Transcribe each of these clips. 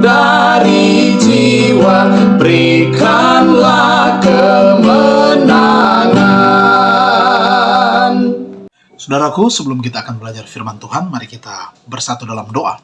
dari jiwa, berikanlah kemenangan. Saudaraku, sebelum kita akan belajar firman Tuhan, mari kita bersatu dalam doa.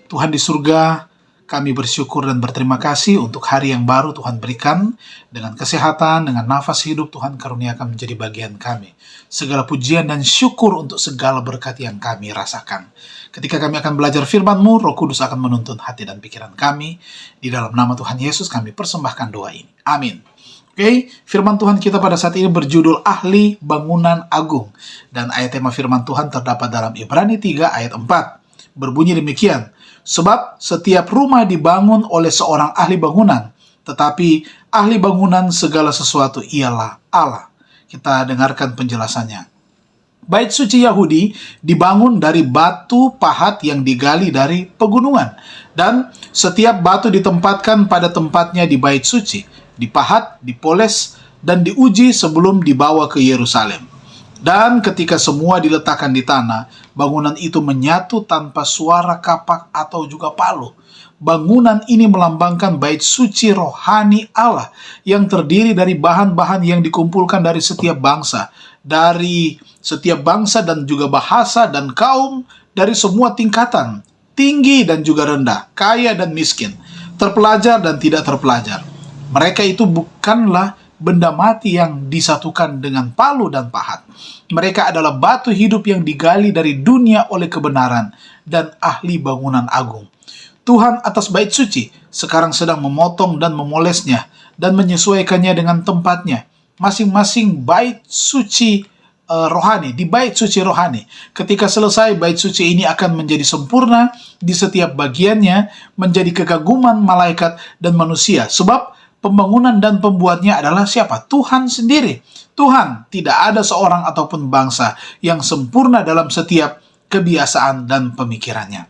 Tuhan di surga, kami bersyukur dan berterima kasih untuk hari yang baru Tuhan berikan. Dengan kesehatan, dengan nafas hidup, Tuhan karuniakan menjadi bagian kami. Segala pujian dan syukur untuk segala berkat yang kami rasakan. Ketika kami akan belajar firman-Mu, Roh Kudus akan menuntun hati dan pikiran kami. Di dalam nama Tuhan Yesus kami persembahkan doa ini. Amin. Oke, firman Tuhan kita pada saat ini berjudul Ahli Bangunan Agung. Dan ayat tema firman Tuhan terdapat dalam Ibrani 3 ayat 4. Berbunyi demikian, sebab setiap rumah dibangun oleh seorang ahli bangunan, tetapi ahli bangunan segala sesuatu ialah Allah. Kita dengarkan penjelasannya. Bait suci Yahudi dibangun dari batu pahat yang digali dari pegunungan. Dan setiap batu ditempatkan pada tempatnya di bait suci, dipahat, dipoles, dan diuji sebelum dibawa ke Yerusalem. Dan ketika semua diletakkan di tanah, bangunan itu menyatu tanpa suara kapak atau juga paluh. Bangunan ini melambangkan bait suci rohani Allah yang terdiri dari bahan-bahan yang dikumpulkan dari setiap bangsa dan juga bahasa dan kaum, dari semua tingkatan, tinggi dan juga rendah, kaya dan miskin, terpelajar dan tidak terpelajar. Mereka itu bukanlah benda mati yang disatukan dengan palu dan pahat. Mereka adalah batu hidup yang digali dari dunia oleh kebenaran dan ahli bangunan agung. Tuhan atas bait suci sekarang sedang memotong dan memolesnya dan menyesuaikannya dengan tempatnya. Masing-masing bait suci rohani, di bait suci rohani. Ketika selesai, bait suci ini akan menjadi sempurna di setiap bagiannya, menjadi kekaguman malaikat dan manusia. Sebab pembangunan dan pembuatnya adalah siapa? Tuhan sendiri. Tuhan, tidak ada seorang ataupun bangsa yang sempurna dalam setiap kebiasaan dan pemikirannya.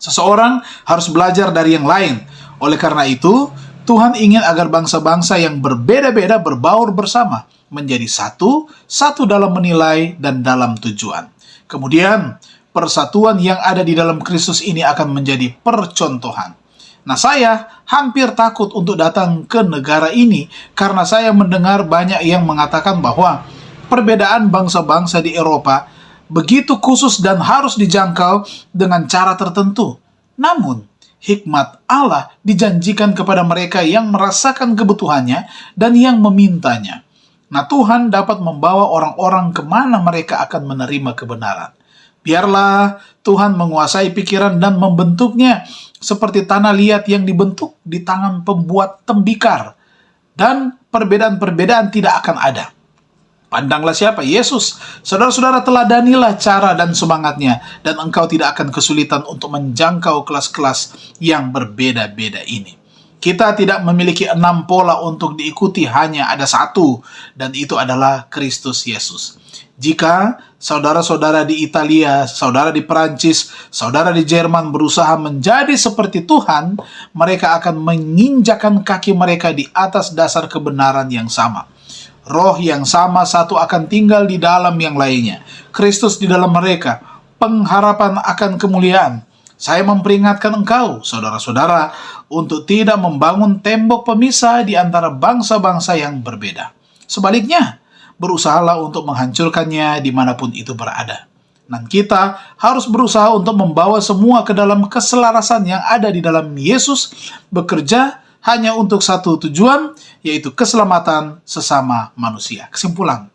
Seseorang harus belajar dari yang lain. Oleh karena itu, Tuhan ingin agar bangsa-bangsa yang berbeda-beda berbaur bersama, menjadi satu dalam menilai dan dalam tujuan. Kemudian, persatuan yang ada di dalam Kristus ini akan menjadi percontohan. Nah, saya hampir takut untuk datang ke negara ini karena saya mendengar banyak yang mengatakan bahwa perbedaan bangsa-bangsa di Eropa begitu khusus dan harus dijangkau dengan cara tertentu. Namun, hikmat Allah dijanjikan kepada mereka yang merasakan kebutuhannya dan yang memintanya. Nah, Tuhan dapat membawa orang-orang kemana mereka akan menerima kebenaran. Biarlah Tuhan menguasai pikiran dan membentuknya seperti tanah liat yang dibentuk di tangan pembuat tembikar. Dan perbedaan-perbedaan tidak akan ada. Pandanglah siapa? Yesus. Saudara-saudara, teladanilah cara dan semangatnya, dan engkau tidak akan kesulitan untuk menjangkau kelas-kelas yang berbeda-beda ini. Kita tidak memiliki 6 pola untuk diikuti, hanya ada satu, dan itu adalah Kristus Yesus. Jika saudara-saudara di Italia, saudara di Perancis, saudara di Jerman berusaha menjadi seperti Tuhan, mereka akan menginjakkan kaki mereka di atas dasar kebenaran yang sama. Roh yang sama satu akan tinggal di dalam yang lainnya. Kristus di dalam mereka, pengharapan akan kemuliaan. Saya memperingatkan engkau, saudara-saudara, untuk tidak membangun tembok pemisah di antara bangsa-bangsa yang berbeda. Sebaliknya, berusahalah untuk menghancurkannya dimanapun itu berada. Dan kita harus berusaha untuk membawa semua ke dalam keselarasan yang ada di dalam Yesus, bekerja hanya untuk satu tujuan, yaitu keselamatan sesama manusia. Kesimpulan,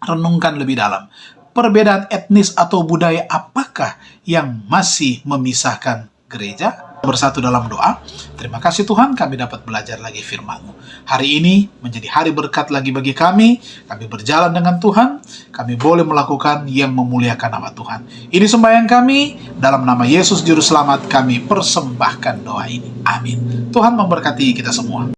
renungkan lebih dalam. Perbedaan etnis atau budaya apakah yang masih memisahkan gereja? Bersatu dalam doa. Terima kasih Tuhan, kami dapat belajar lagi firman-Mu. Hari ini menjadi hari berkat lagi bagi kami. Kami berjalan dengan Tuhan. Kami boleh melakukan yang memuliakan nama Tuhan. Ini sembahyang kami. Dalam nama Yesus Juru Selamat kami persembahkan doa ini. Amin. Tuhan memberkati kita semua.